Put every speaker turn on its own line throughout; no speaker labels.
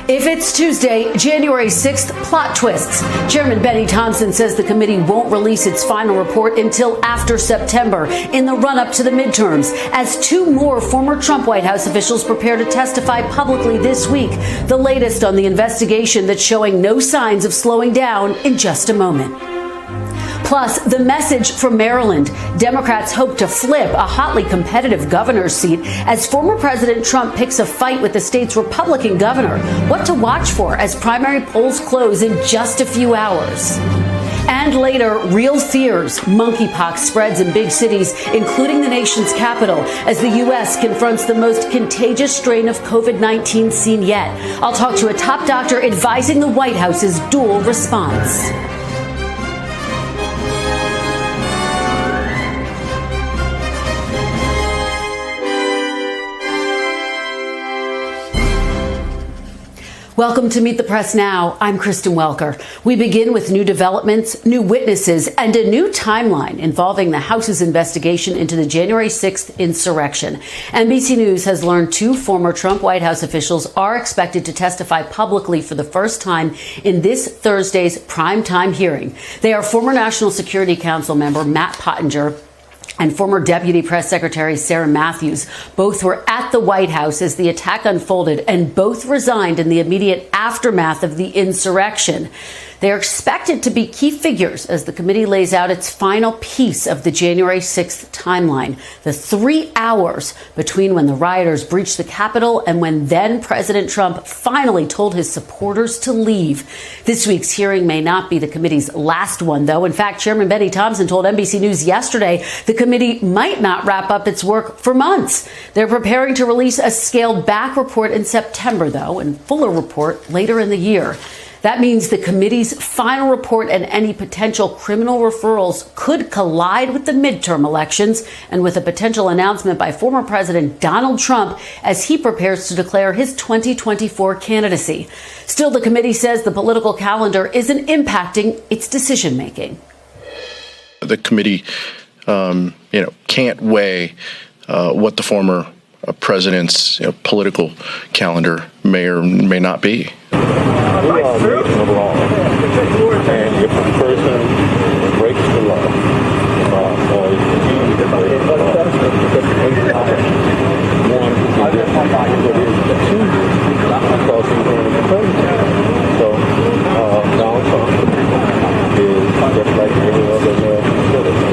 If it's Tuesday, January 6th, plot twists. Chairman Benny Thompson says the committee won't release its final report until after September, in the run-up to the midterms, as two more former Trump White House officials prepare to testify publicly this week. The latest on the investigation that's showing no signs of slowing down in just a moment. Plus, the message from Maryland. Democrats hope to flip a hotly competitive governor's seat as former President Trump picks a fight with the state's Republican governor. What to watch for as primary polls close in just a few hours. And later, real fears. Monkeypox spreads in big cities, including the nation's capital, as the U.S. confronts the most contagious strain of COVID-19 seen yet. I'll talk to a top doctor advising the White House's dual response. Welcome to Meet the Press Now. I'm Kristen Welker. We begin with new developments, new witnesses, and a new timeline involving the House's investigation into the January 6th insurrection. NBC News has learned two former Trump White House officials are expected to testify publicly for the first time in this Thursday's primetime hearing. They are former National Security Council member Matt Pottinger and former Deputy Press Secretary Sarah Matthews. Both were at the White House as the attack unfolded, and both resigned in the immediate aftermath of the insurrection. They are expected to be key figures as the committee lays out its final piece of the January 6th timeline, the 3 hours between when the rioters breached the Capitol and when then President Trump finally told his supporters to leave. This week's hearing may not be the committee's last one, though. In fact, Chairman Benny Thompson told NBC News yesterday the committee might not wrap up its work for months. They're preparing to release a scaled-back report in September, though, and fuller report later in the year. That means the committee's final report and any potential criminal referrals could collide with the midterm elections and with a potential announcement by former President Donald Trump as he prepares to declare his 2024 candidacy. Still, the committee says the political calendar isn't impacting its decision making.
The committee, can't weigh what the former president's political calendar may or may not be.
We are a nation of law, and if a person breaks the law, or is accused of breaking the law, one who can get accused because he's running for president. So Donald Trump is just like any other American citizen.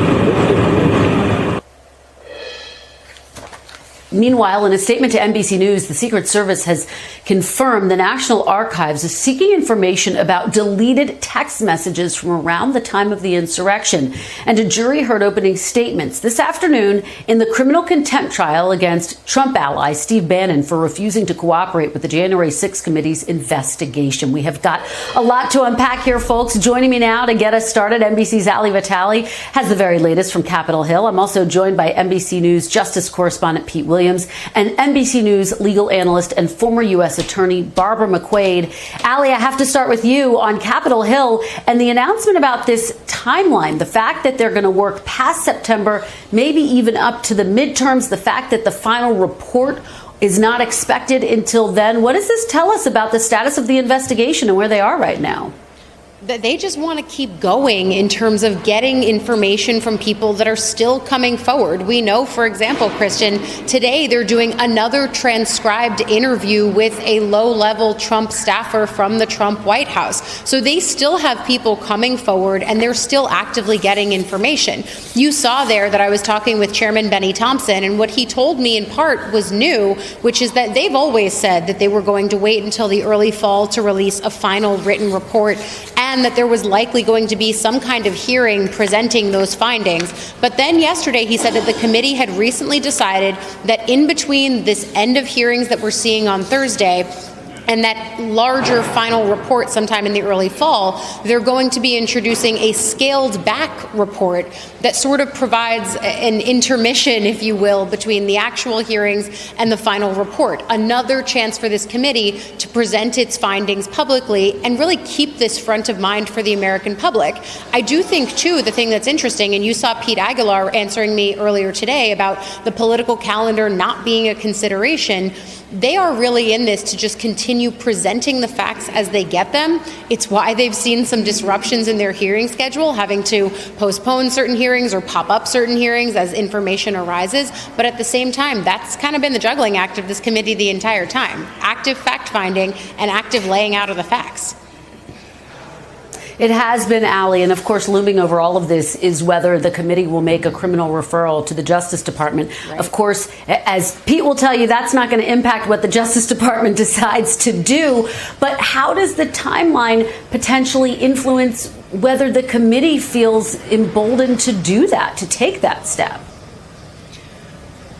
Meanwhile, in a statement to NBC News, the Secret Service has confirmed the National Archives is seeking information about deleted text messages from around the time of the insurrection. And a jury heard opening statements this afternoon in the criminal contempt trial against Trump ally Steve Bannon for refusing to cooperate with the January 6th committee's investigation. We have got a lot to unpack here, folks. Joining me now to get us started, NBC's Ali Vitale has the very latest from Capitol Hill. I'm also joined by NBC News Justice correspondent Pete Williams and NBC News legal analyst and former U.S. Attorney Barbara McQuaid. Ali, I have to start with you on Capitol Hill and the announcement about this timeline, the fact that they're going to work past September, maybe even up to the midterms, the fact that the final report is not expected until then. What does this tell us about the status of the investigation and where they are right now?
They just want to keep going in terms of getting information from people that are still coming forward. We know, for example, Christian, today they're doing another transcribed interview with a low-level Trump staffer from the Trump White House. So they still have people coming forward, and they're still actively getting information. You saw there that I was talking with Chairman Benny Thompson, and what he told me in part was new, which is that they've always said that they were going to wait until the early fall to release a final written report, and that there was likely going to be some kind of hearing presenting those findings. But then yesterday he said that the committee had recently decided that in between this end of hearings that we're seeing on Thursday and that larger final report sometime in the early fall, they're going to be introducing a scaled back report that sort of provides an intermission, if you will, between the actual hearings and the final report. Another chance for this committee to present its findings publicly and really keep this front of mind for the American public. I do think, too, the thing that's interesting, and you saw Pete Aguilar answering me earlier today about the political calendar not being a consideration, they are really in this to just continue presenting the facts as they get them. It's why they've seen some disruptions in their hearing schedule, having to postpone certain hearings or pop up certain hearings as information arises. But at the same time, that's kind of been the juggling act of this committee the entire time. Active fact-finding and active laying out of the facts.
It has been, Allie, and of course looming over all of this is whether the committee will make a criminal referral to the Justice Department. Right. Of course, as Pete will tell you, that's not going to impact what the Justice Department decides to do. But how does the timeline potentially influence whether the committee feels emboldened to do that, to take that step?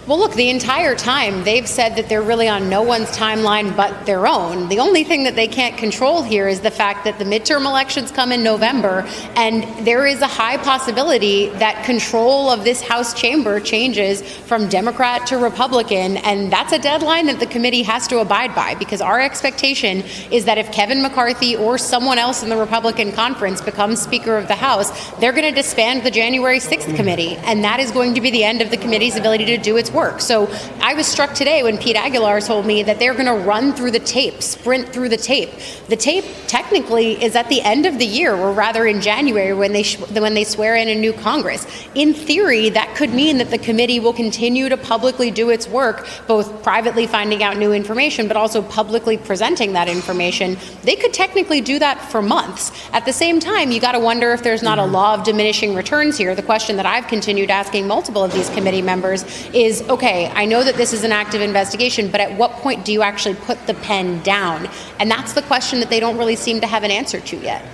Well, look, the entire time they've said that they're really on no one's timeline but their own. The only thing that they can't control here is the fact that the midterm elections come in November, and there is a high possibility that control of this House chamber changes from Democrat to Republican, and that's a deadline that the committee has to abide by, because our expectation is that if Kevin McCarthy or someone else in the Republican conference becomes Speaker of the House, they're going to disband the January 6th committee, and that is going to be the end of the committee's ability to do its work. So I was struck today when Pete Aguilar told me that they're going to run through the tape, sprint through the tape. The tape technically is at the end of the year, or rather in January when they swear in a new Congress. In theory, that could mean that the committee will continue to publicly do its work, both privately finding out new information, but also publicly presenting that information. They could technically do that for months. At the same time, you got to wonder if there's not a law of diminishing returns here. The question that I've continued asking multiple of these committee members is, okay, I know that this is an active investigation, but at what point do you actually put the pen down? And that's the question that they don't really seem to have an answer to yet.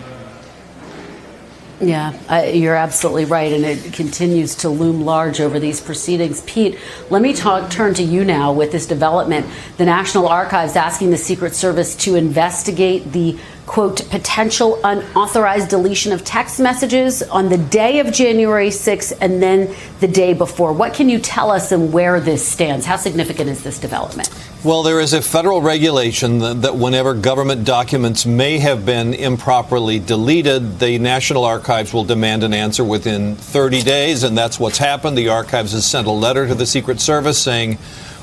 Yeah, you're absolutely right, and it continues to loom large over these proceedings. Pete, let me turn to you now with this development. The National Archives asking the Secret Service to investigate the, quote, potential unauthorized deletion of text messages on the day of January 6th and then the day before. What can you tell us and where this stands? How significant is this development?
Well, there is a federal regulation that whenever government documents may have been improperly deleted, the National Archives will demand an answer within 30 days, and that's what's happened. The Archives has sent a letter to the Secret Service saying,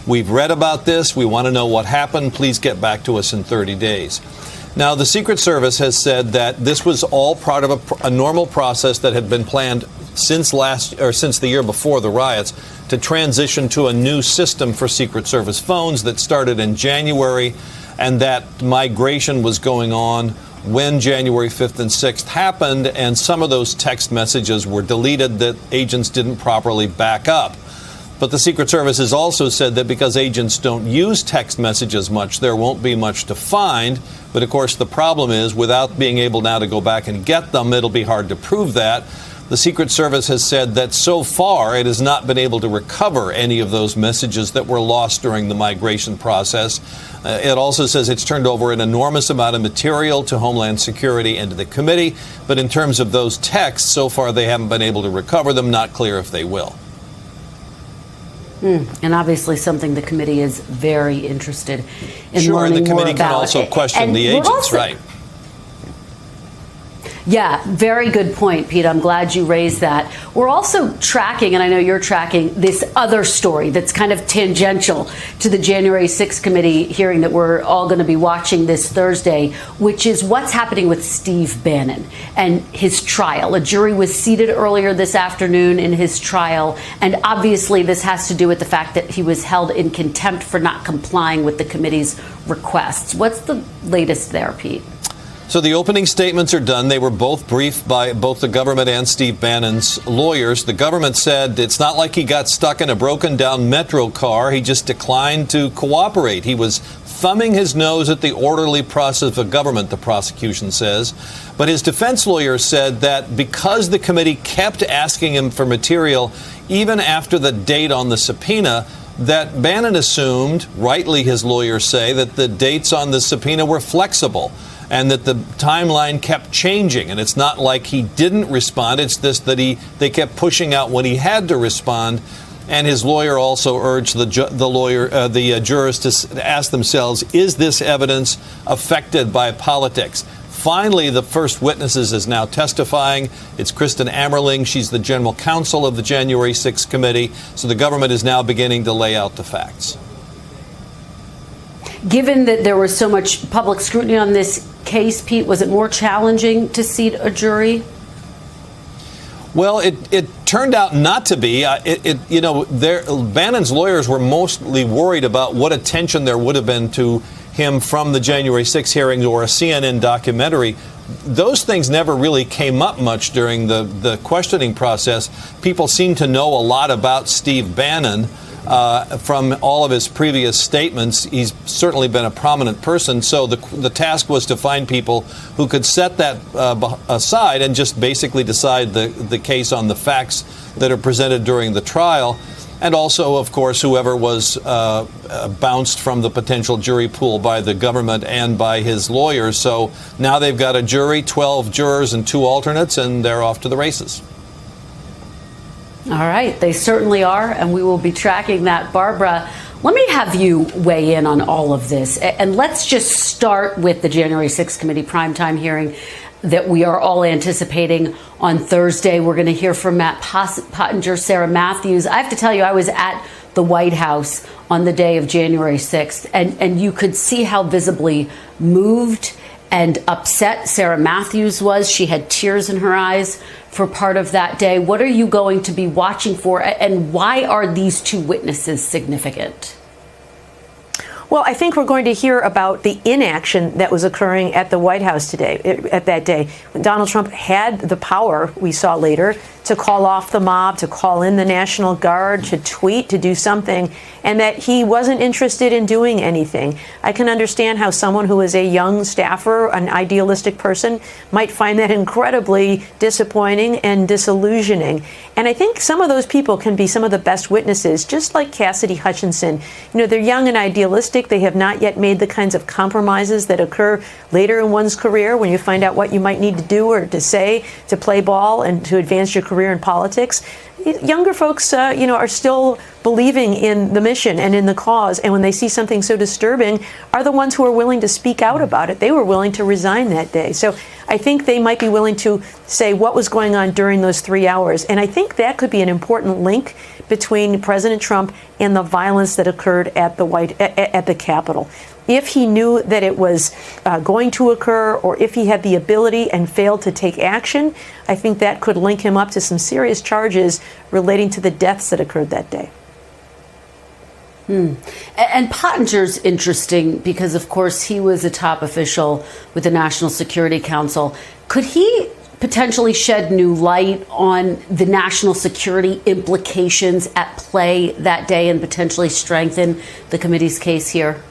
we've read about this, we want to know what happened, please get back to us in 30 days. Now, the Secret Service has said that this was all part of a normal process that had been planned since the year before the riots to transition to a new system for Secret Service phones that started in January, and that migration was going on when January 5th and 6th happened, and some of those text messages were deleted that agents didn't properly back up. But the Secret Service has also said that because agents don't use text messages much, there won't be much to find. But of course, the problem is, without being able now to go back and get them, it'll be hard to prove that. The Secret Service has said that so far it has not been able to recover any of those messages that were lost during the migration process. It also says it's turned over an enormous amount of material to Homeland Security and to the committee. But in terms of those texts, so far they haven't been able to recover them. Not clear if they will.
And obviously something the committee is very interested in
sure,
learning
and the committee
more
can
about.
also question
and
the agents, right?
Yeah, very good point, Pete. I'm glad you raised that. We're also tracking, and I know you're tracking, this other story that's kind of tangential to the January 6th committee hearing that we're all going to be watching this Thursday, which is what's happening with Steve Bannon and his trial. A jury was seated earlier this afternoon in his trial, and obviously this has to do with the fact that he was held in contempt for not complying with the committee's requests. What's the latest there, Pete?
So the opening statements are done. They were both briefed by both the government and Steve Bannon's lawyers. The government said it's not like he got stuck in a broken down Metro car. He just declined to cooperate. He was thumbing his nose at the orderly process of government, the prosecution says. But his defense lawyer said that because the committee kept asking him for material, even after the date on the subpoena, that Bannon assumed, rightly his lawyers say, that the dates on the subpoena were flexible and that the timeline kept changing. And it's not like he didn't respond. It's just that they kept pushing out when he had to respond. And his lawyer also urged the jurors to ask themselves, is this evidence affected by politics? Finally, the first witnesses is now testifying. It's Kristen Ammerling. She's the general counsel of the January 6th committee. So the government is now beginning to lay out the facts.
Given that there was so much public scrutiny on this case, Pete, was it more challenging to seat a jury?
Well, it turned out not to be. Bannon's lawyers were mostly worried about what attention there would have been to him from the January 6th hearings or a CNN documentary. Those things never really came up much during the questioning process. People seem to know a lot about Steve Bannon from all of his previous statements. He's certainly been a prominent person. So the task was to find people who could set that aside and just basically decide the case on the facts that are presented during the trial. And also, of course, whoever was bounced from the potential jury pool by the government and by his lawyers. So now they've got a jury, 12 jurors and 2 alternates, and they're off to the races.
All right. They certainly are, and we will be tracking that. Barbara, let me have you weigh in on all of this. And let's just start with the January 6th committee primetime hearing that we are all anticipating on Thursday. We're going to hear from Matt Pottinger, Sarah Matthews. I have to tell you, I was at the White House on the day of January 6th, and you could see how visibly moved and upset Sarah Matthews was. She had tears in her eyes for part of that day. What are you going to be watching for, and why are these 2 witnesses significant?
Well, I think we're going to hear about the inaction that was occurring at the White House at that day. When Donald Trump had the power, we saw later, to call off the mob, to call in the National Guard, to tweet, to do something, and that he wasn't interested in doing anything. I can understand how someone who is a young staffer, an idealistic person, might find that incredibly disappointing and disillusioning. And I think some of those people can be some of the best witnesses, just like Cassidy Hutchinson. You know, they're young and idealistic. They have not yet made the kinds of compromises that occur later in one's career when you find out what you might need to do or to say to play ball and to advance your career in politics. Younger folks, are still believing in the mission and in the cause. And when they see something so disturbing, are the ones who are willing to speak out about it. They were willing to resign that day. So I think they might be willing to say what was going on during those 3 hours. And I think that could be an important link between President Trump and the violence that occurred at the Capitol. If he knew that it was going to occur, or if he had the ability and failed to take action, I think that could link him up to some serious charges relating to the deaths that occurred that day.
And Pottinger's interesting because, of course, he was a top official with the National Security Council. Could he potentially shed new light on the national security implications at play that day and potentially strengthen the committee's case here?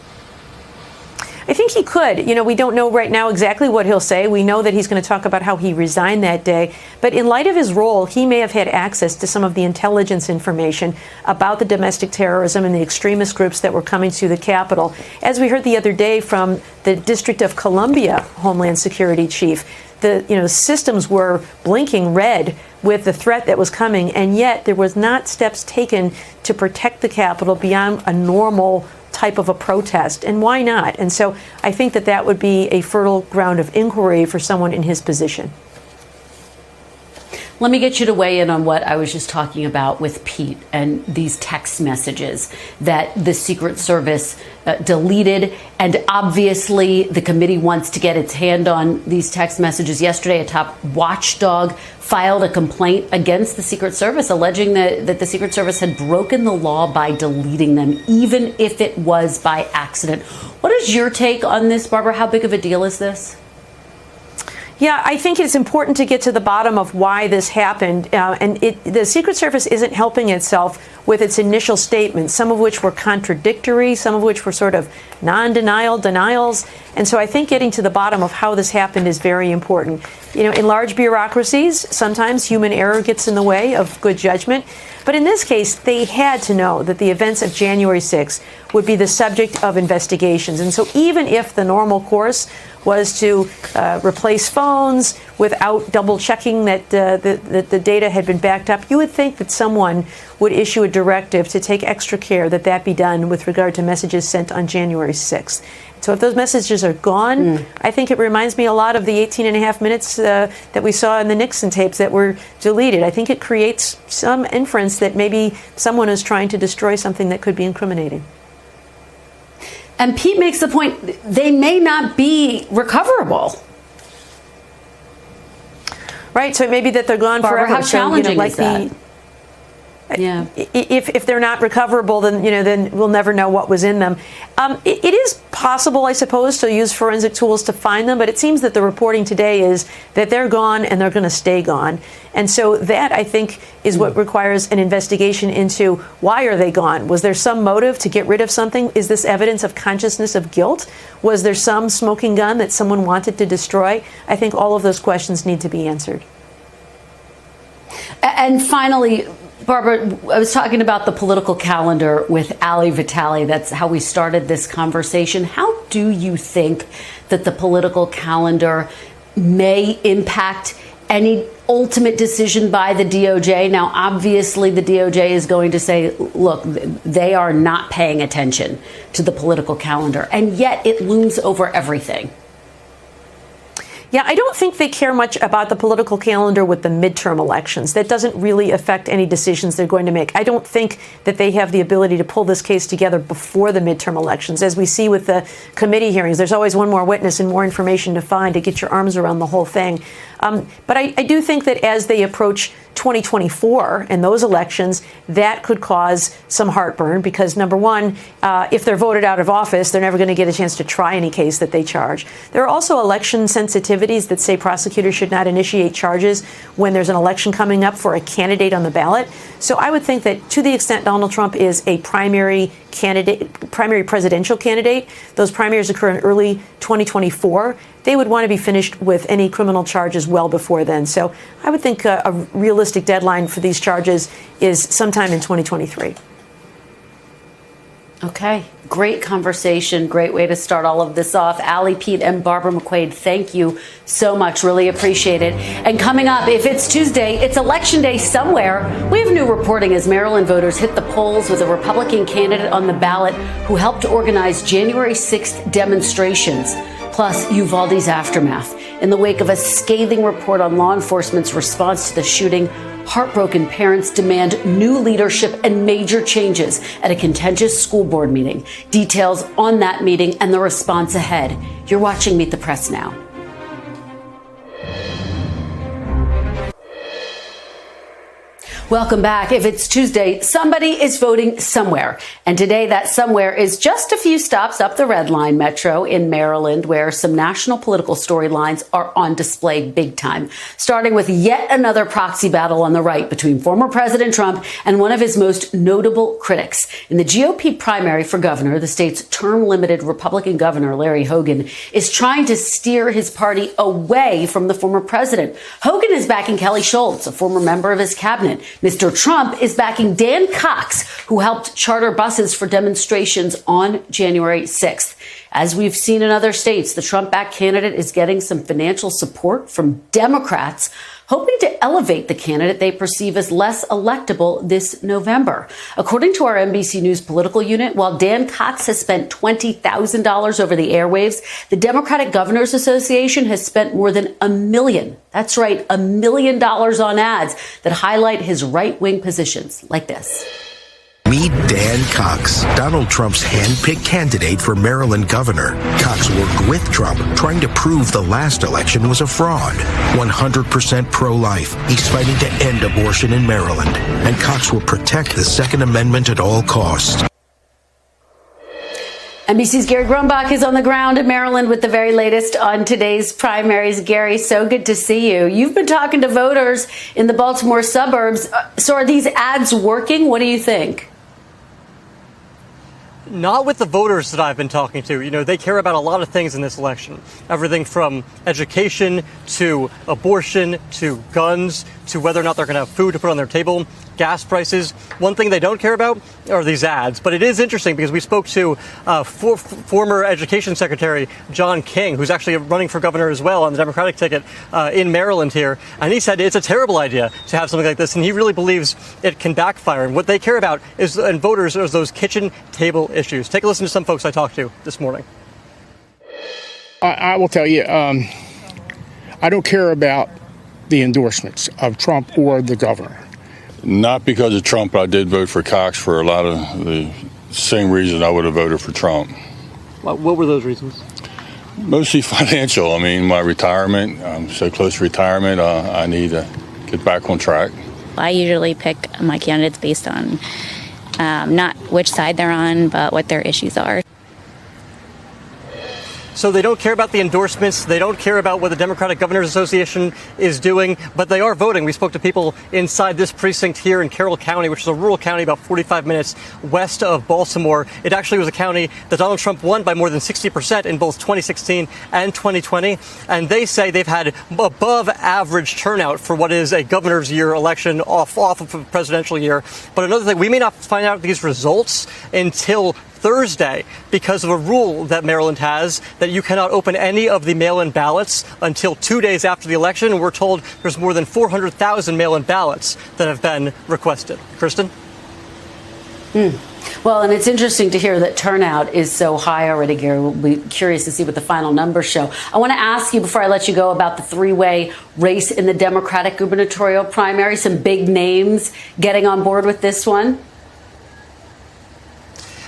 I think he could. We don't know right now exactly what he'll say. We know that he's going to talk about how he resigned that day. But in light of his role, he may have had access to some of the intelligence information about the domestic terrorism and the extremist groups that were coming to the Capitol. As we heard the other day from the District of Columbia Homeland Security chief, the systems were blinking red with the threat that was coming, and yet there was not steps taken to protect the Capitol beyond a normal type of a protest. And why not? And so I think that would be a fertile ground of inquiry for someone in his position.
Let me get you to weigh in on what I was just talking about with Pete and these text messages that the Secret Service deleted. And obviously, the committee wants to get its hand on these text messages. Yesterday, a top watchdog filed a complaint against the Secret Service, alleging that the Secret Service had broken the law by deleting them, even if it was by accident. What is your take on this, Barbara? How big of a deal is this?
Yeah, I think it's important to get to the bottom of why this happened. The Secret Service isn't helping itself with its initial statements, some of which were contradictory, some of which were sort of non-denial denials. And so I think getting to the bottom of how this happened is very important. You know, in large bureaucracies, sometimes human error gets in the way of good judgment. But in this case, they had to know that the events of January 6th would be the subject of investigations. And so even if the normal course was to replace phones without double checking that the data had been backed up, you would think that someone would issue a directive to take extra care that that be done with regard to messages sent on January 6th. So if those messages are gone, I think it reminds me a lot of the 18 and a half minutes that we saw in the Nixon tapes that were deleted. I think it creates some inference that maybe someone is trying to destroy something that could be incriminating.
And Pete makes the point, they may not be recoverable.
Right, so it may be that they're gone
Barbara,
forever.
how challenging is that?
Yeah. If they're not recoverable, then we'll never know what was in them. It is possible, I suppose, to use forensic tools to find them, but it seems that the reporting today is that they're gone and they're going to stay gone. And so that, I think, is what requires an investigation into why are they gone? Was there some motive to get rid of something? Is this evidence of consciousness of guilt? Was there some smoking gun that someone wanted to destroy? I think all of those questions need to be answered.
And finally, Barbara, I was talking about the political calendar with Ali Vitale. That's how we started this conversation. How do you think that the political calendar may impact any ultimate decision by the DOJ? Now, obviously, the DOJ is going to say, look, they are not paying attention to the political calendar, and yet it looms over everything.
Yeah, I don't think they care much about the political calendar with the midterm elections. That doesn't really affect any decisions they're going to make. I don't think that they have the ability to pull this case together before the midterm elections. As we see with the committee hearings, there's always one more witness and more information to find to get your arms around the whole thing. But I do think that as they approach 2024 and those elections, that could cause some heartburn because, number one, if they're voted out of office, they're never going to get a chance to try any case that they charge. There are also election sensitivities that say prosecutors should not initiate charges when there's an election coming up for a candidate on the ballot. So I would think that to the extent Donald Trump is a primary presidential candidate, those primaries occur in early 2024. They would want to be finished with any criminal charges well before then. So I would think a realistic deadline for these charges is sometime in 2023.
Okay. Great conversation. Great way to start all of this off. Ali, Pete, and Barbara McQuaid, thank you so much. Really appreciate it. And coming up, if it's Tuesday, it's Election Day somewhere. We have new reporting as Maryland voters hit the polls with a Republican candidate on the ballot who helped organize January 6th demonstrations, plus Uvalde's aftermath. In the wake of a scathing report on law enforcement's response to the shooting, heartbroken parents demand new leadership and major changes at a contentious school board meeting. Details on that meeting and the response ahead. You're watching Meet the Press now. Welcome back. If it's Tuesday, somebody is voting somewhere. And today that somewhere is just a few stops up the Red Line Metro in Maryland, where some national political storylines are on display big time. Starting with yet another proxy battle on the right between former President Trump and one of his most notable critics. In the GOP primary for governor, the state's term-limited Republican governor, Larry Hogan, is trying to steer his party away from the former president. Hogan is backing Kelly Schultz, a former member of his cabinet. Mr. Trump is backing Dan Cox, who helped charter buses for demonstrations on January 6th. As we've seen in other states, the Trump-backed candidate is getting some financial support from Democrats, hoping to elevate the candidate they perceive as less electable this November. According to our NBC News political unit, while Dan Cox has spent $20,000 over the airwaves, the Democratic Governors Association has spent more than $1 million. That's right, $1 million on ads that highlight his right-wing positions like this.
Meet Dan Cox, Donald Trump's hand-picked candidate for Maryland governor. Cox worked with Trump, trying to prove the last election was a fraud. 100% pro-life. He's fighting to end abortion in Maryland. And Cox will protect the Second Amendment at all costs.
NBC's Gary Grumbach is on the ground in Maryland with the very latest on today's primaries. Gary, so good to see you. You've been talking to voters in the Baltimore suburbs. So are these ads working? What do you think?
Not with the voters that I've been talking to. You know, they care about a lot of things in this election. Everything from education to abortion to guns to whether or not they're going to have food to put on their table, gas prices. One thing they don't care about are these ads. But it is interesting because we spoke to former Education Secretary John King, who's actually running for governor as well on the Democratic ticket in Maryland here. And he said it's a terrible idea to have something like this. And he really believes it can backfire. And what they care about is, and voters, is those kitchen table issues. Take a listen to some folks I talked to this morning.
I will tell you, I don't care about the endorsements of Trump or the governor.
Not because of Trump, but I did vote for Cox for a lot of the same reason I would have voted for Trump.
What were those reasons?
Mostly financial. I mean, my retirement, I'm so close to retirement, I need to get back on track.
I usually pick my candidates based on not which side they're on, but what their issues are.
So they don't care about the endorsements. They don't care about what the Democratic Governors Association is doing, but they are voting. We spoke to people inside this precinct here in Carroll County, which is a rural county about 45 minutes west of Baltimore. It actually was a county that Donald Trump won by more than 60% in both 2016 and 2020. And they say they've had above average turnout for what is a governor's year election off of a presidential year. But another thing, we may not find out these results until Thursday because of a rule that Maryland has that you cannot open any of the mail-in ballots until 2 days after the election. And we're told there's more than 400,000 mail-in ballots that have been requested. Kristen?
Well, and it's interesting to hear that turnout is so high already, Gary. We'll be curious to see what the final numbers show. I want to ask you, before I let you go, about the three-way race in the Democratic gubernatorial primary. Some big names getting on board with this one.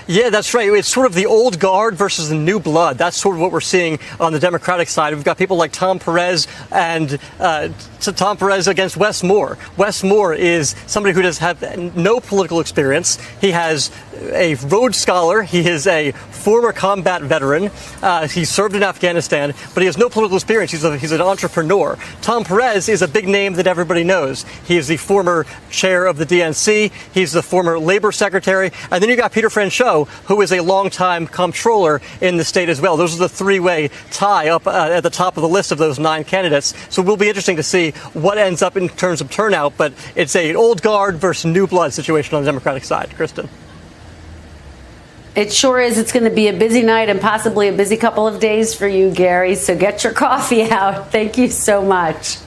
Yeah, that's right. It's sort of the old guard versus the new blood. That's sort of what we're seeing on the Democratic side. We've got people like Tom Perez and Tom Perez against Wes Moore. Wes Moore is somebody who does have no political experience. He has a Rhodes Scholar. He is a former combat veteran. He served in Afghanistan, but he has no political experience. He's an entrepreneur. Tom Perez is a big name that everybody knows. He is the former chair of the DNC. He's the former labor secretary. And then you got Peter Franchot, who is a longtime comptroller in the state as well. Those are the three-way tie up at the top of the list of those 9 candidates. So it will be interesting to see what ends up in terms of turnout. But it's an old guard versus new blood situation on the Democratic side. Kristen?
It sure is. It's going to be a busy night and possibly a busy couple of days for you, Gary. So get your coffee out. Thank you so much.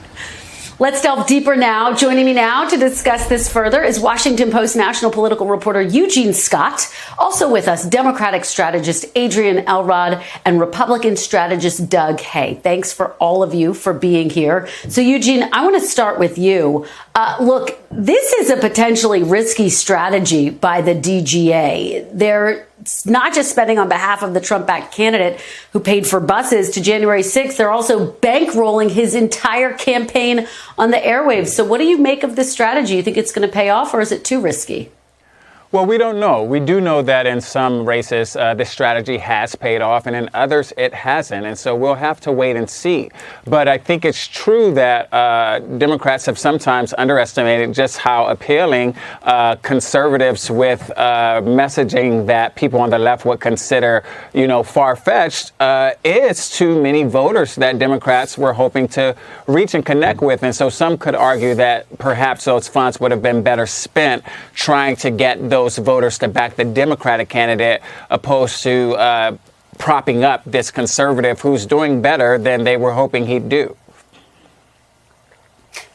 Let's delve deeper now. Joining me now to discuss this further is Washington Post national political reporter Eugene Scott. Also with us, Democratic strategist Adrienne Elrod and Republican strategist Doug Heye. Thanks for all of you for being here. So, Eugene, I want to start with you. Look, this is a potentially risky strategy by the DGA. They're not just spending on behalf of the Trump-backed candidate who paid for buses to January 6th. They're also bankrolling his entire campaign on the airwaves. So what do you make of this strategy? You think it's going to pay off, or is it too risky?
Well, we don't know. We do know that in some races, this strategy has paid off, and in others, it hasn't. And so we'll have to wait and see. But I think it's true that Democrats have sometimes underestimated just how appealing conservatives with messaging that people on the left would consider, far-fetched is to many voters that Democrats were hoping to reach and connect with. And so some could argue that perhaps those funds would have been better spent trying to get those voters to back the Democratic candidate opposed to propping up this conservative who's doing better than they were hoping he'd do.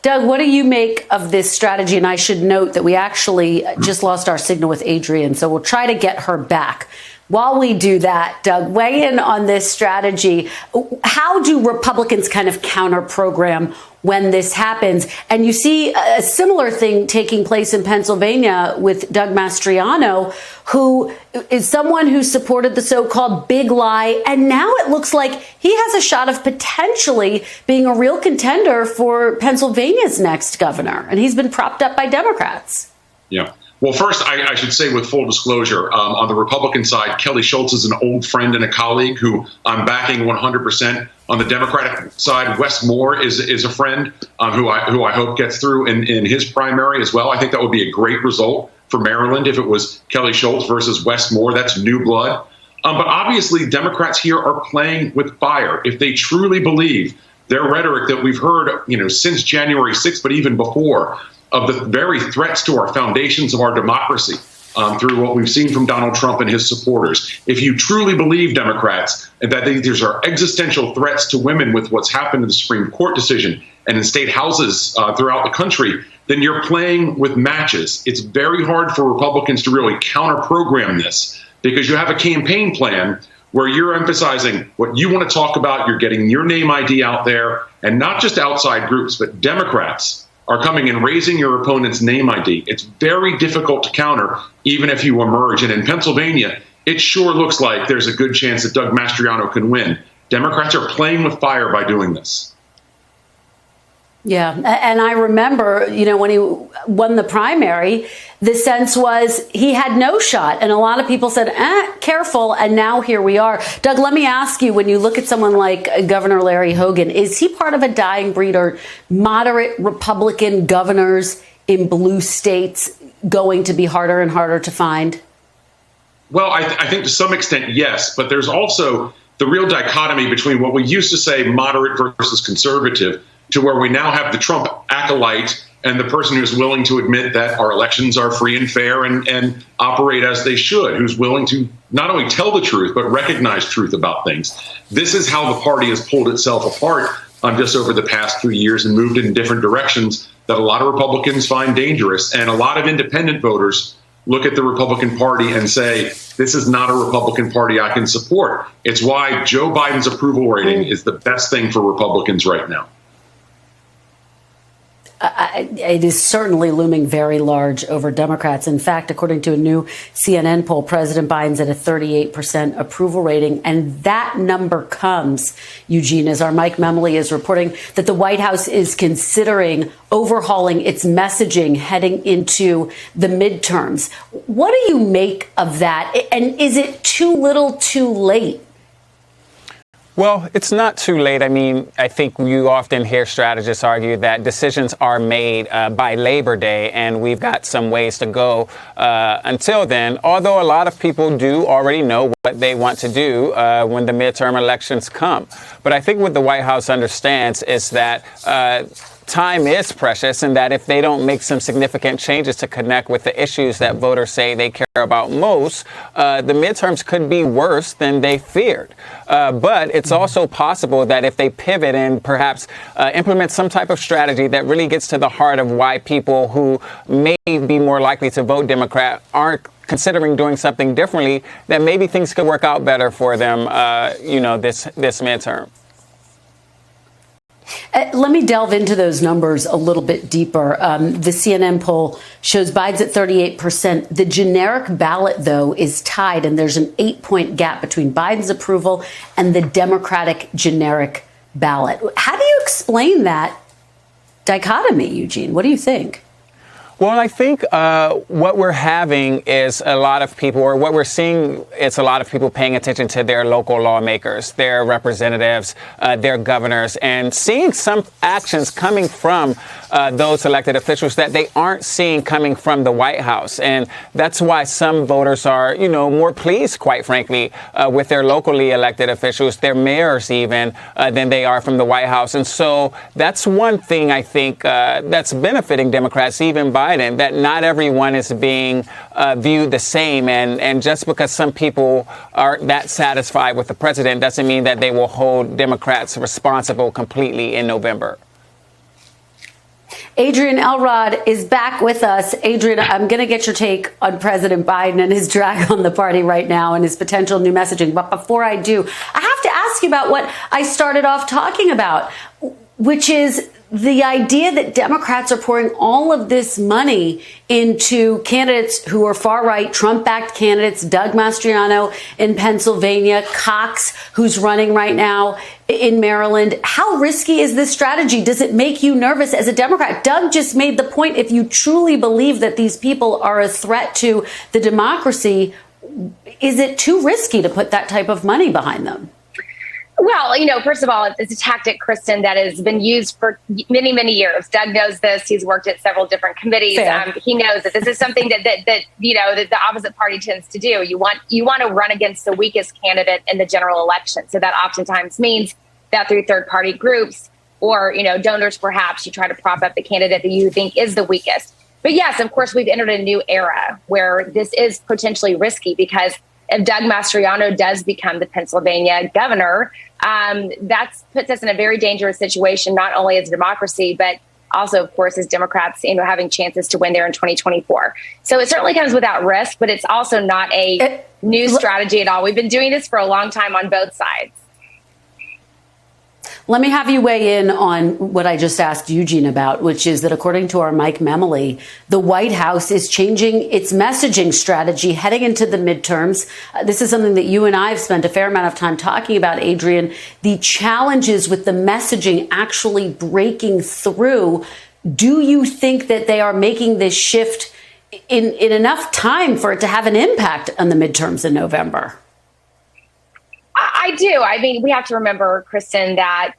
Doug, what do you make of this strategy? And I should note that we actually just lost our signal with Adrienne, so we'll try to get her back. While we do that, Doug, weigh in on this strategy. How do Republicans kind of counter program when this happens? And you see a similar thing taking place in Pennsylvania with Doug Mastriano, who is someone who supported the so-called big lie. And now it looks like he has a shot of potentially being a real contender for Pennsylvania's next governor. And he's been propped up by Democrats.
Yeah. Well, first, I should say with full disclosure, on the Republican side, Kelly Schultz is an old friend and a colleague who I'm backing 100%. On the Democratic side, Wes Moore is a friend who I hope gets through in his primary as well. I think that would be a great result for Maryland if it was Kelly Schultz versus Wes Moore. That's new blood. But obviously, Democrats here are playing with fire. If they truly believe their rhetoric that we've heard, since January 6th, but even before, of the very threats to our foundations of our democracy through what we've seen from Donald Trump and his supporters. If you truly believe, Democrats, that these are existential threats to women with what's happened in the Supreme Court decision and in state houses throughout the country, then you're playing with matches. It's very hard for Republicans to really counter-program this because you have a campaign plan where you're emphasizing what you want to talk about. You're getting your name ID out there, and not just outside groups, but Democrats are coming and raising your opponent's name ID. It's very difficult to counter, even if you emerge. And in Pennsylvania, it sure looks like there's a good chance that Doug Mastriano can win. Democrats are playing with fire by doing this.
Yeah. And I remember, when he won the primary, the sense was he had no shot. And a lot of people said, careful. And now here we are. Doug, let me ask you, when you look at someone like Governor Larry Hogan, is he part of a dying breed? Or moderate Republican governors in blue states going to be harder and harder to find?
Well, I think to some extent, yes. But there's also the real dichotomy between what we used to say moderate versus conservative, to where we now have the Trump acolyte and the person who's willing to admit that our elections are free and fair and operate as they should, who's willing to not only tell the truth, but recognize truth about things. This is how the party has pulled itself apart just over the past 2 years and moved in different directions that a lot of Republicans find dangerous. And a lot of independent voters look at the Republican Party and say, this is not a Republican Party I can support. It's why Joe Biden's approval rating is the best thing for Republicans right now.
It is certainly looming very large over Democrats. In fact, according to a new CNN poll, President Biden's at a 38% approval rating. And that number comes, Eugene, as our Mike Memley is reporting, that the White House is considering overhauling its messaging heading into the midterms. What do you make of that? And is it too little too late?
Well, it's not too late. I mean, I think you often hear strategists argue that decisions are made by Labor Day, and we've got some ways to go until then, although a lot of people do already know what they want to do when the midterm elections come. But I think what the White House understands is that time is precious, and that if they don't make some significant changes to connect with the issues that voters say they care about most, the midterms could be worse than they feared. But it's also possible that if they pivot and perhaps implement some type of strategy that really gets to the heart of why people who may be more likely to vote Democrat aren't considering doing something differently, that maybe things could work out better for them, this midterm.
Let me delve into those numbers a little bit deeper. The CNN poll shows Biden's at 38%. The generic ballot, though, is tied, and there's an 8-point gap between Biden's approval and the Democratic generic ballot. How do you explain that dichotomy, Eugene? What do you think?
Well, I think what we're having is a lot of people, or what we're seeing is a lot of people paying attention to their local lawmakers, their representatives, their governors, and seeing some actions coming from those elected officials that they aren't seeing coming from the White House. And that's why some voters are, more pleased, quite frankly, with their locally elected officials, their mayors even, than they are from the White House. And so that's one thing I think that's benefiting Democrats, even Biden, that not everyone is being viewed the same. And just because some people aren't that satisfied with the president doesn't mean that they will hold Democrats responsible completely in November.
Adrienne Elrod is back with us. Adrienne, I'm going to get your take on President Biden and his drag on the party right now and his potential new messaging. But before I do, I have to ask you about what I started off talking about, which is the idea that Democrats are pouring all of this money into candidates who are far right, Trump-backed candidates, Doug Mastriano in Pennsylvania, Cox, who's running right now in Maryland. How risky is this strategy? Does it make you nervous as a Democrat? Doug just made the point, if you truly believe that these people are a threat to the democracy, is it too risky to put that type of money behind them?
Well, first of all, it's a tactic, Kristen, that has been used for many, many years. Doug knows this. He's worked at several different committees. He knows that this is something that the opposite party tends to do. You want to run against the weakest candidate in the general election. So that oftentimes means that through third party groups or, donors, perhaps you try to prop up the candidate that you think is the weakest. But yes, of course, we've entered a new era where this is potentially risky, because if Doug Mastriano does become the Pennsylvania governor, that puts us in a very dangerous situation, not only as a democracy, but also, of course, as Democrats, having chances to win there in 2024. So it certainly comes without risk, but it's also not a new strategy at all. We've been doing this for a long time on both sides.
Let me have you weigh in on what I just asked Eugene about, which is that according to our Mike Memoli, the White House is changing its messaging strategy heading into the midterms. This is something that you and I have spent a fair amount of time talking about, Adrienne, the challenges with the messaging actually breaking through. Do you think that they are making this shift in enough time for it to have an impact on the midterms in November?
I do. I mean, we have to remember, Kristen, that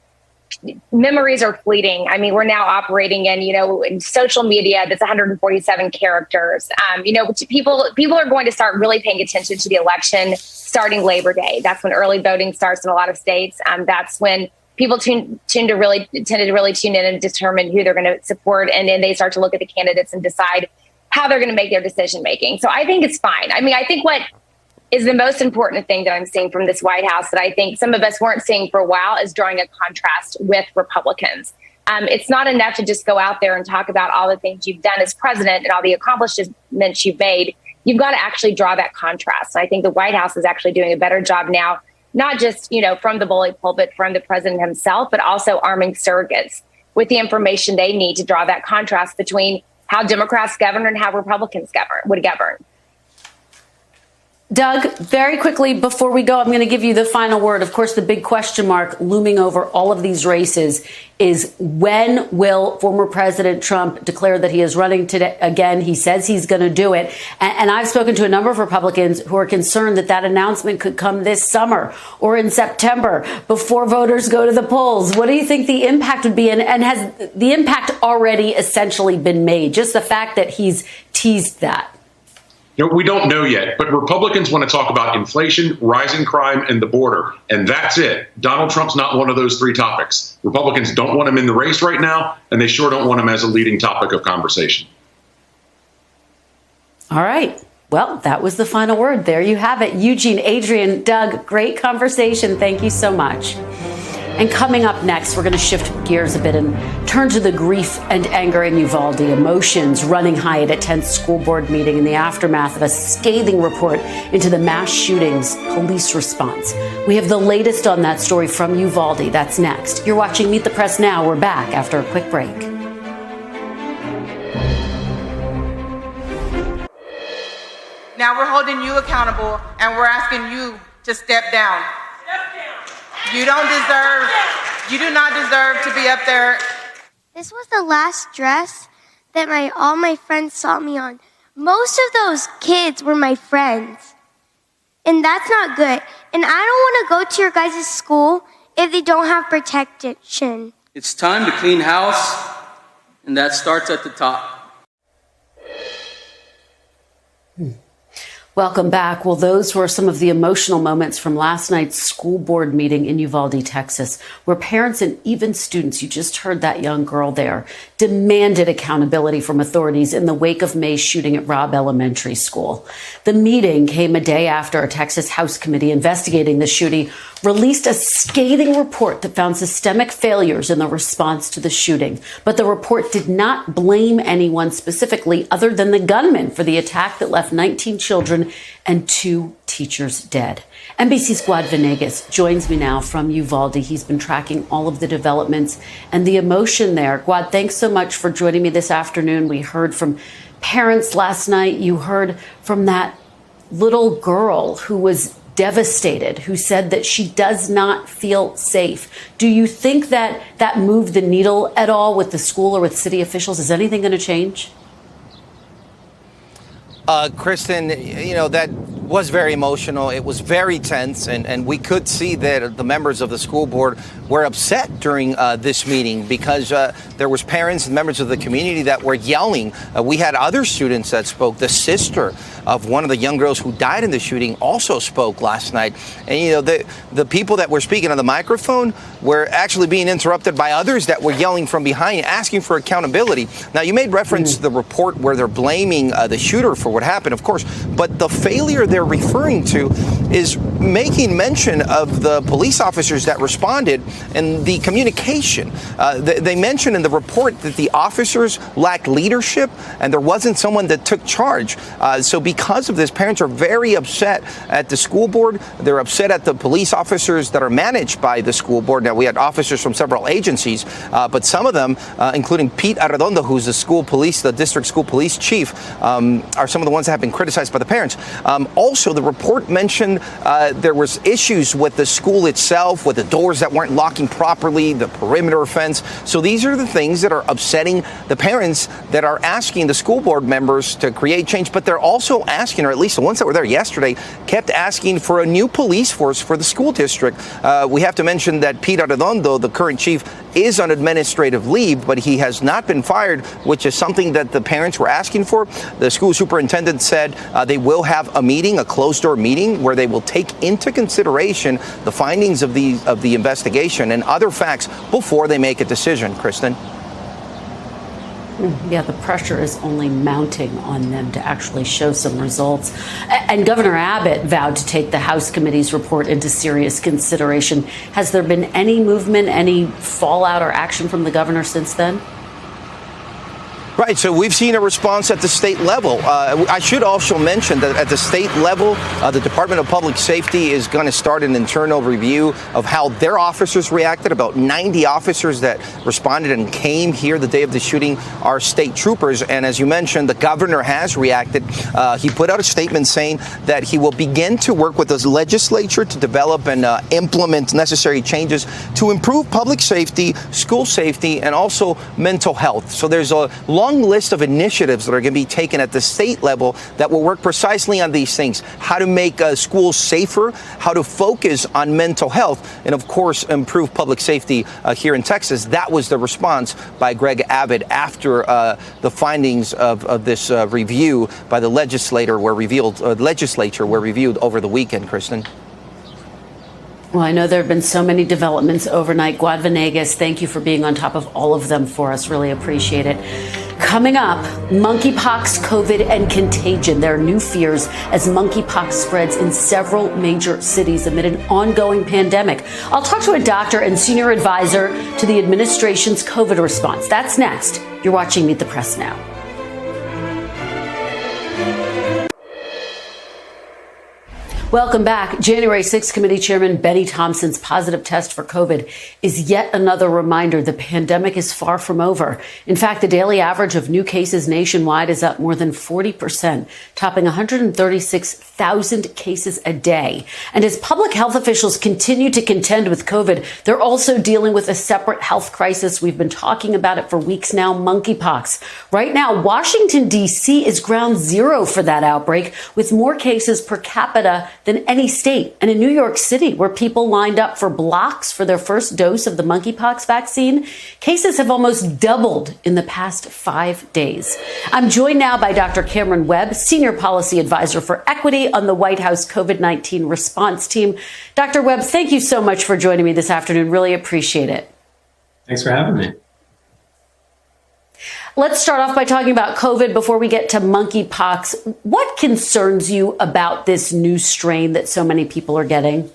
memories are fleeting. I mean, we're now operating in social media that's 147 characters. People are going to start really paying attention to the election starting Labor Day. That's when early voting starts in a lot of states. That's when people tend to really tune in and determine who they're going to support. And then they start to look at the candidates and decide how they're going to make their decision making. So I think it's fine. I mean, I think what is the most important thing that I'm seeing from this White House that I think some of us weren't seeing for a while is drawing a contrast with Republicans. It's not enough to just go out there and talk about all the things you've done as president and all the accomplishments you've made. You've got to actually draw that contrast. And I think the White House is actually doing a better job now, not just, from the bully pulpit, from the president himself, but also arming surrogates with the information they need to draw that contrast between how Democrats govern and how Republicans would govern.
Doug, very quickly before we go, I'm going to give you the final word. Of course, the big question mark looming over all of these races is when will former President Trump declare that he is running today again? He says he's going to do it. And I've spoken to a number of Republicans who are concerned that that announcement could come this summer or in September before voters go to the polls. What do you think the impact would be? And has the impact already essentially been made? Just the fact that he's teased that.
We don't know yet, but Republicans want to talk about inflation, rising crime, and the border. And that's it. Donald Trump's not one of those three topics. Republicans don't want him in the race right now, and they sure don't want him as a leading topic of conversation.
All right. Well, that was the final word. There you have it. Eugene, Adrienne, Doug, great conversation. Thank you so much. And coming up next, we're going to shift gears a bit and turn to the grief and anger in Uvalde, emotions running high at a tense school board meeting in the aftermath of a scathing report into the mass shootings police response. We have the latest on that story from Uvalde. That's next. You're watching Meet the Press Now. We're back after a quick break.
Now we're holding you accountable and we're asking you to step down. You do not deserve to be up there.
This was the last dress that all my friends saw me on. Most of those kids were my friends. And that's not good. And I don't want to go to your guys' school if they don't have protection.
It's time to clean house, and that starts at the top.
Welcome back. Well, those were some of the emotional moments from last night's school board meeting in Uvalde, Texas, where parents and even students, you just heard that young girl there, demanded accountability from authorities in the wake of May's shooting at Robb Elementary School. The meeting came a day after a Texas House committee investigating the shooting released a scathing report that found systemic failures in the response to the shooting. But the report did not blame anyone specifically other than the gunman for the attack that left 19 children children and 2 teachers dead. NBC's Guad Venegas joins me now from Uvalde. He's been tracking all of the developments and the emotion there. Guad, thanks so much for joining me this afternoon. We heard from parents last night. You heard from that little girl who was devastated, who said that she does not feel safe. Do you think that that moved the needle at all with the school or with city officials? Is anything going to change?
Kristen, that was very emotional. It was very tense, and we could see that the members of the school board were upset during this meeting because there was parents and members of the community that were yelling. We had other students that spoke. The sister of one of the young girls who died in the shooting also spoke last night. And, the people that were speaking on the microphone were actually being interrupted by others that were yelling from behind, asking for accountability. Now, you made reference to the report where they're blaming the shooter for what happened, of course, but the failure they're referring to is making mention of the police officers that responded and the communication. They mentioned in the report that the officers lacked leadership and there wasn't someone that took charge. So because of this, parents are very upset at the school board. They're upset at the police officers that are managed by the school board. Now, we had officers from several agencies, but some of them, including Pete Arredondo, who's the district school police chief, are some of the ones that have been criticized by the parents. Also, the report mentioned there was issues with the school itself, with the doors that weren't locking properly, the perimeter fence. So these are the things that are upsetting the parents that are asking the school board members to create change. But they're also asking, or at least the ones that were there yesterday, kept asking for a new police force for the school district. We have to mention that Pete Arredondo, the current chief, is on administrative leave, but he has not been fired, which is something that the parents were asking for. The school superintendent said they will have a meeting, a closed-door meeting, where they will take into consideration the findings of the investigation and other facts before they make a decision. Kristen?
Yeah, the pressure is only mounting on them to actually show some results. And Governor Abbott vowed to take the House committee's report into serious consideration. Has there been any movement, any fallout or action from the governor since then?
Right. So we've seen a response at the state level. I should also mention that at the state level, the Department of Public Safety is going to start an internal review of how their officers reacted. About 90 officers that responded and came here the day of the shooting are state troopers. And as you mentioned, the governor has reacted. He put out a statement saying that he will begin to work with the legislature to develop and implement necessary changes to improve public safety, school safety, and also mental health. So there's a long list of initiatives that are going to be taken at the state level that will work precisely on these things: how to make schools safer, how to focus on mental health, and of course improve public safety here in Texas. That was the response by Greg Abbott after the findings of this review by the legislature were revealed over the weekend. Kristen.
Well, I know there have been so many developments overnight. Guad Venegas, thank you for being on top of all of them for us. Really appreciate it. Coming up, monkeypox, COVID, and contagion. There are new fears as monkeypox spreads in several major cities amid an ongoing pandemic. I'll talk to a doctor and senior advisor to the administration's COVID response. That's next. You're watching Meet the Press Now. Welcome back. January 6th Committee Chairman Benny Thompson's positive test for COVID is yet another reminder the pandemic is far from over. In fact, the daily average of new cases nationwide is up more than 40%, topping 136,000 cases a day. And as public health officials continue to contend with COVID, they're also dealing with a separate health crisis. We've been talking about it for weeks now, monkeypox. Right now, Washington, D.C. is ground zero for that outbreak, with more cases per capita than any state. And in New York City, where people lined up for blocks for their first dose of the monkeypox vaccine, cases have almost doubled in the past 5 days. I'm joined now by Dr. Cameron Webb, Senior Policy Advisor for Equity on the White House COVID-19 response team. Dr. Webb, thank you so much for joining me this afternoon. Really appreciate it.
Thanks for having me.
Let's start off by talking about COVID before we get to monkeypox. What concerns you about this new strain that so many people are getting?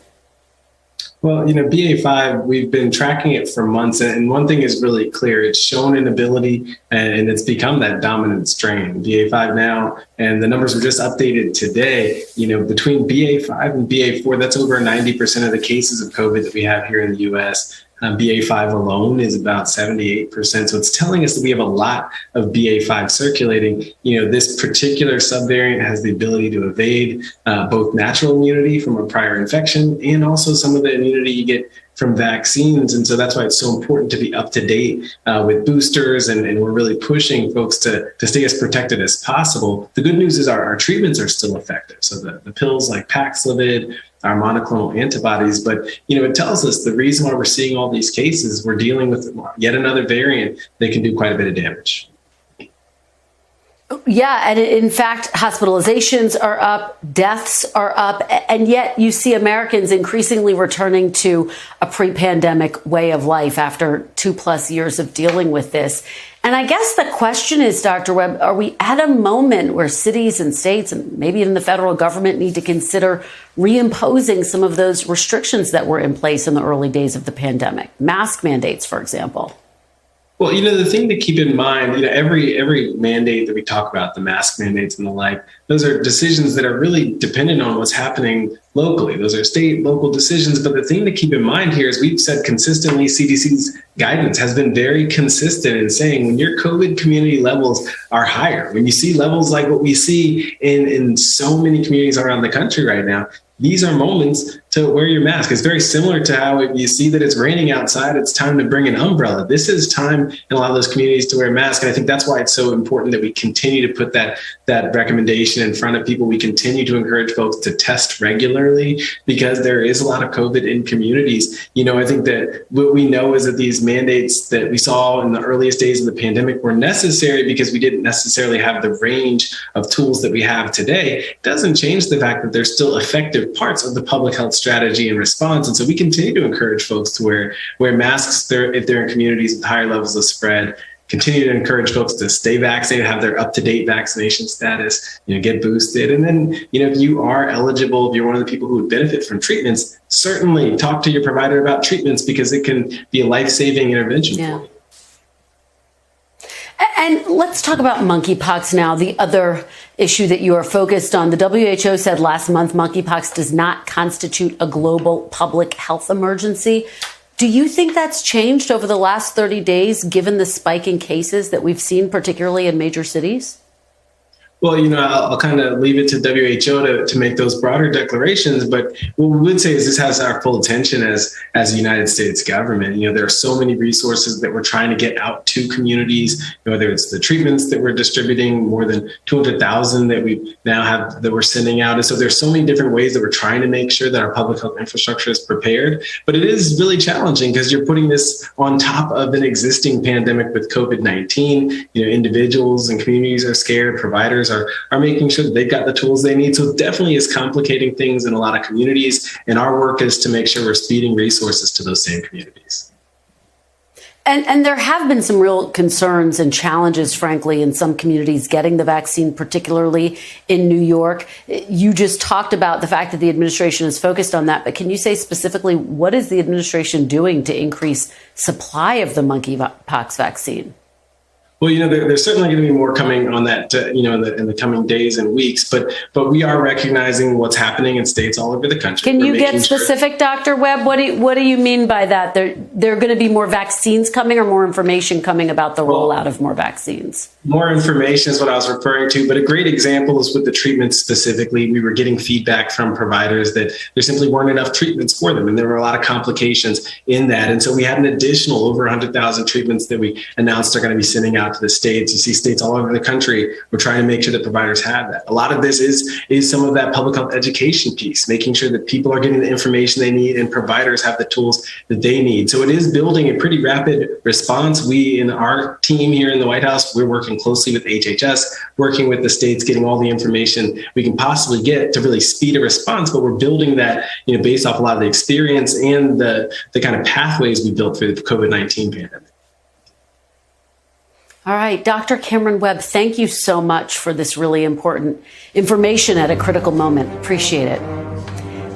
Well, BA5, we've been tracking it for months, and one thing is really clear. It's shown an ability, and it's become that dominant strain. BA5 now, and the numbers were just updated today, between BA5 and BA4, that's over 90% of the cases of COVID that we have here in the U.S. BA5 alone is about 78%. So it's telling us that we have a lot of BA5 circulating. This particular subvariant has the ability to evade both natural immunity from a prior infection and also some of the immunity you get from vaccines. And so that's why it's so important to be up to date with boosters. And we're really pushing folks to stay as protected as possible. The good news is our treatments are still effective. So the pills like Paxlovid, our monoclonal antibodies, but it tells us the reason why we're seeing all these cases, we're dealing with yet another variant that can do quite a bit of damage.
Yeah, and in fact, hospitalizations are up, deaths are up, and yet you see Americans increasingly returning to a pre-pandemic way of life after 2+ years of dealing with this. And I guess the question is, Dr. Webb, are we at a moment where cities and states and maybe even the federal government need to consider reimposing some of those restrictions that were in place in the early days of the pandemic? Mask mandates, for example.
Well, the thing to keep in mind, every mandate that we talk about, the mask mandates and the like, those are decisions that are really dependent on what's happening locally. Those are state, local decisions. But the thing to keep in mind here is we've said consistently, CDC's guidance has been very consistent in saying when your COVID community levels are higher, when you see levels like what we see in so many communities around the country right now, these are moments to wear your mask. It's very similar to how if you see that it's raining outside, it's time to bring an umbrella. This is time in a lot of those communities to wear masks. And I think that's why it's so important that we continue to put that recommendation in front of people. We continue to encourage folks to test regularly because there is a lot of COVID in communities. I think that what we know is that these mandates that we saw in the earliest days of the pandemic were necessary because we didn't necessarily have the range of tools that we have today. It doesn't change the fact that there's still effective parts of the public health strategy and response. And so we continue to encourage folks to wear masks if they're in communities with higher levels of spread, continue to encourage folks to stay vaccinated, have their up-to-date vaccination status, get boosted. And then, if you are eligible, if you're one of the people who would benefit from treatments, certainly talk to your provider about treatments because it can be a life-saving intervention for you.
And let's talk about monkeypox now, the other issue that you are focused on. The WHO said last month monkeypox does not constitute a global public health emergency. Do you think that's changed over the last 30 days, given the spike in cases that we've seen, particularly in major cities?
Well, I'll kind of leave it to WHO to make those broader declarations. But what we would say is this has our full attention as the United States government. There are so many resources that we're trying to get out to communities, whether it's the treatments that we're distributing, more than 200,000 that we now have that we're sending out. And so there's so many different ways that we're trying to make sure that our public health infrastructure is prepared. But it is really challenging because you're putting this on top of an existing pandemic with COVID-19. Individuals and communities are scared, providers are making sure that they've got the tools they need. So it definitely is complicating things in a lot of communities. And our work is to make sure we're speeding resources to those same communities.
And there have been some real concerns and challenges, frankly, in some communities getting the vaccine, particularly in New York. You just talked about the fact that the administration is focused on that. But can you say specifically, what is the administration doing to increase supply of the monkeypox vaccine?
Well, there's certainly going to be more coming on that, in the coming days and weeks. But we are recognizing what's happening in states all over the country.
Can you get specific, Dr. Webb? What do you mean by that? There are going to be more vaccines coming or more information coming about the rollout of more vaccines?
More information is what I was referring to. But a great example is with the treatments specifically. We were getting feedback from providers that there simply weren't enough treatments for them. And there were a lot of complications in that. And so we had an additional over 100,000 treatments that we announced are going to be sending out to the states. You see states all over the country. We're trying to make sure that providers have that. A lot of this is some of that public health education piece, making sure that people are getting the information they need and providers have the tools that they need. So it is building a pretty rapid response. We, in our team here in the White House, we're working closely with HHS, working with the states, getting all the information we can possibly get to really speed a response. But we're building that, based off a lot of the experience and the kind of pathways we built for the COVID-19 pandemic.
All right, Dr. Cameron Webb, thank you so much for this really important information at a critical moment. Appreciate it.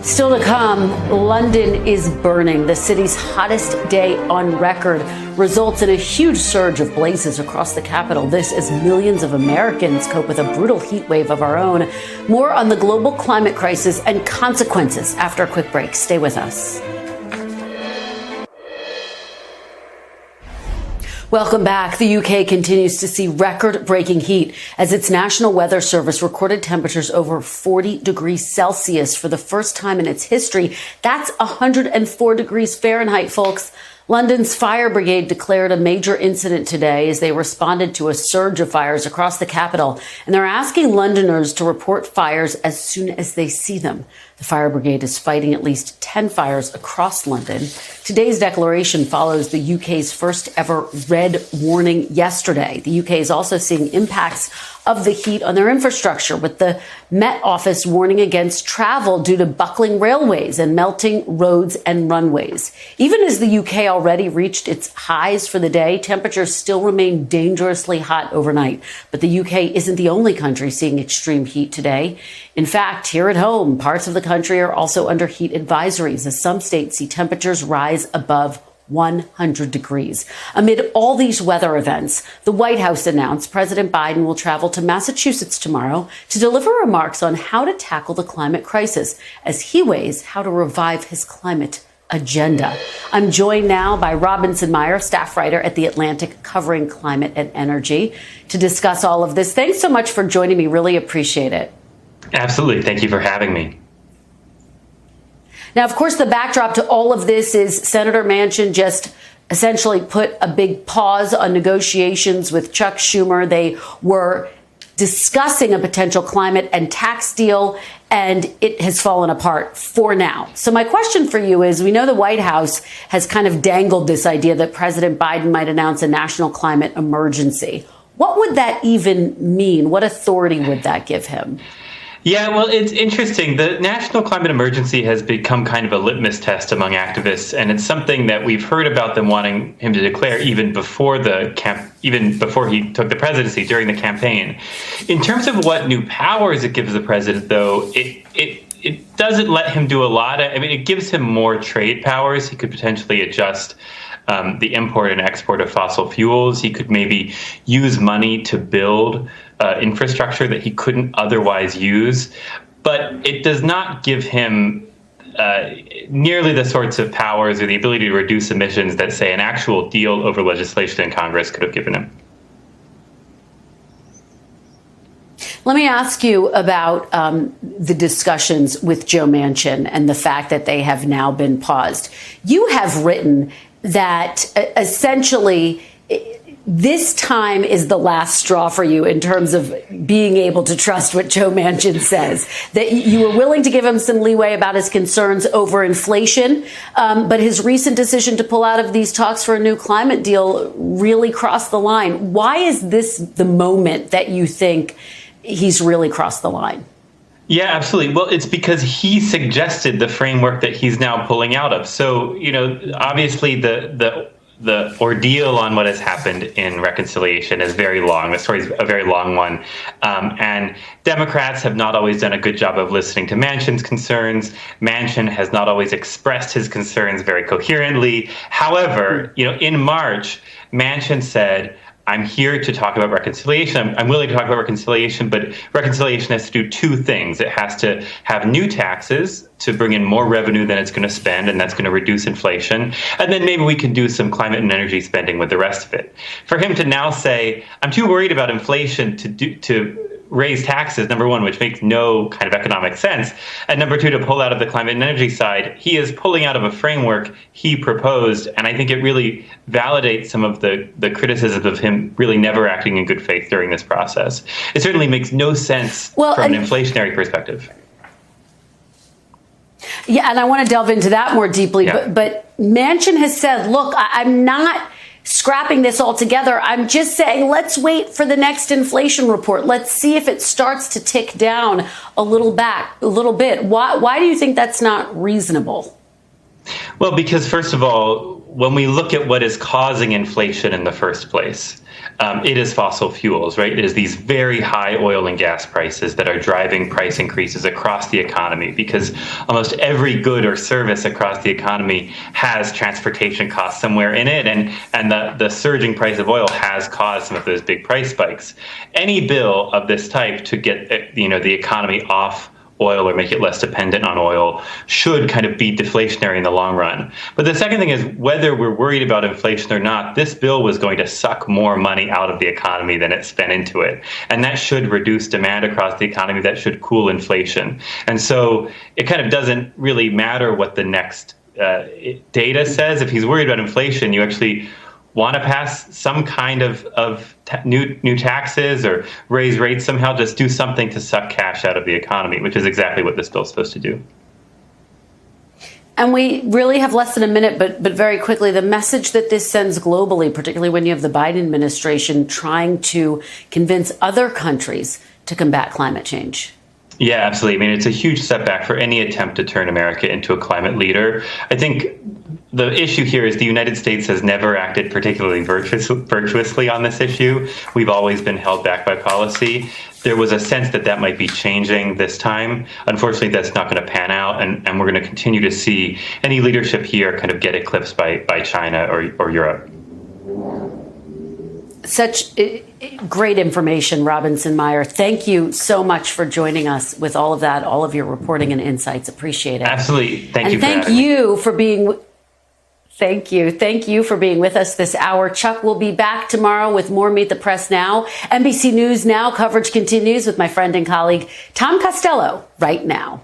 Still to come, London is burning. The city's hottest day on record results in a huge surge of blazes across the capital. This as millions of Americans cope with a brutal heat wave of our own. More on the global climate crisis and consequences after a quick break. Stay with us. Welcome back. The UK continues to see record-breaking heat as its National Weather Service recorded temperatures over 40 degrees Celsius for the first time in its history. That's 104 degrees Fahrenheit, folks. London's fire brigade declared a major incident today as they responded to a surge of fires across the capital, and they're asking Londoners to report fires as soon as they see them. The fire brigade is fighting at least 10 fires across London. Today's declaration follows the UK's first ever red warning yesterday. The UK is also seeing impacts of the heat on their infrastructure, with the Met Office warning against travel due to buckling railways and melting roads and runways. Even as the UK already reached its highs for the day, temperatures still remain dangerously hot overnight. But the UK isn't the only country seeing extreme heat today. In fact, here at home, parts of the country are also under heat advisories as some states see temperatures rise above 100 degrees. Amid all these weather events, the White House announced President Biden will travel to Massachusetts tomorrow to deliver remarks on how to tackle the climate crisis as he weighs how to revive his climate agenda. I'm joined now by Robinson Meyer, staff writer at The Atlantic covering climate and energy, to discuss all of this. Thanks so much for joining me. Really appreciate it.
Absolutely. Thank you for having me.
Now, of course, the backdrop to all of this is Senator Manchin just essentially put a big pause on negotiations with Chuck Schumer. They were discussing a potential climate and tax deal, and it has fallen apart for now. So my question for you is, we know the White House has kind of dangled this idea that President Biden might announce a national climate emergency. What would that even mean? What authority would that give him?
Yeah, well, it's interesting. The national climate emergency has become kind of a litmus test among activists, and it's something that we've heard about them wanting him to declare even before he took the presidency, during the campaign. In terms of what new powers it gives the president, though, it doesn't let him do a lot. I mean, it gives him more trade powers. He could potentially adjust the import and export of fossil fuels. He could maybe use money to build infrastructure that he couldn't otherwise use. But it does not give him nearly the sorts of powers or the ability to reduce emissions that, say, an actual deal over legislation in Congress could have given him.
Let me ask you about the discussions with Joe Manchin and the fact that they have now been paused. You have written that essentially this time is the last straw for you in terms of being able to trust what Joe Manchin says, that you were willing to give him some leeway about his concerns over inflation, but his recent decision to pull out of these talks for a new climate deal really crossed the line. Why is this the moment that you think he's really crossed the line?
Yeah, absolutely. Well, it's because he suggested the framework that he's now pulling out of. So, obviously the ordeal on what has happened in reconciliation is very long. The story is a very long one. And Democrats have not always done a good job of listening to Manchin's concerns. Manchin has not always expressed his concerns very coherently. However, in March, Manchin said, I'm here to talk about reconciliation. I'm willing to talk about reconciliation, but reconciliation has to do two things. It has to have new taxes to bring in more revenue than it's going to spend, and that's going to reduce inflation. And then maybe we can do some climate and energy spending with the rest of it. For him to now say, I'm too worried about inflation to raise taxes, number one, which makes no kind of economic sense, and number two, to pull out of the climate and energy side, he is pulling out of a framework he proposed, and I think it really validates some of the criticisms of him really never acting in good faith during this process. It certainly makes no sense from an inflationary perspective.
Yeah, and I want to delve into that more deeply, but Manchin has said, look, I'm not scrapping this altogether. I'm just saying, let's wait for the next inflation report. Let's see if it starts to tick down a little bit. Why do you think that's not reasonable?
Well, because first of all, when we look at what is causing inflation in the first place, it is fossil fuels, right? It is these very high oil and gas prices that are driving price increases across the economy, because almost every good or service across the economy has transportation costs somewhere in it, and the surging price of oil has caused some of those big price spikes. Any bill of this type to get the economy off oil or make it less dependent on oil should kind of be deflationary in the long run. But the second thing is, whether we're worried about inflation or not, this bill was going to suck more money out of the economy than it spent into it. And that should reduce demand across the economy. That should cool inflation. And so it kind of doesn't really matter what the next data says. If he's worried about inflation, you actually want to pass some kind of new taxes or raise rates somehow, just do something to suck cash out of the economy, which is exactly what this bill is supposed to do.
And we really have less than a minute, but very quickly, the message that this sends globally, particularly when you have the Biden administration trying to convince other countries to combat climate change.
Yeah, absolutely. I mean, it's a huge setback for any attempt to turn America into a climate leader. I think the issue here is the United States has never acted particularly virtuously on this issue. We've always been held back by policy. There was a sense that might be changing this time. Unfortunately, that's not going to pan out, and we're going to continue to see any leadership here kind of get eclipsed by China or Europe.
Such great information, Robinson Meyer. Thank you so much for joining us with all of that, all of your reporting and insights. Appreciate it.
Absolutely. Thank you.
Thank you for being. Thank you. Thank you for being with us this hour. Chuck will be back tomorrow with more Meet the Press Now. NBC News Now coverage continues with my friend and colleague Tom Costello right now.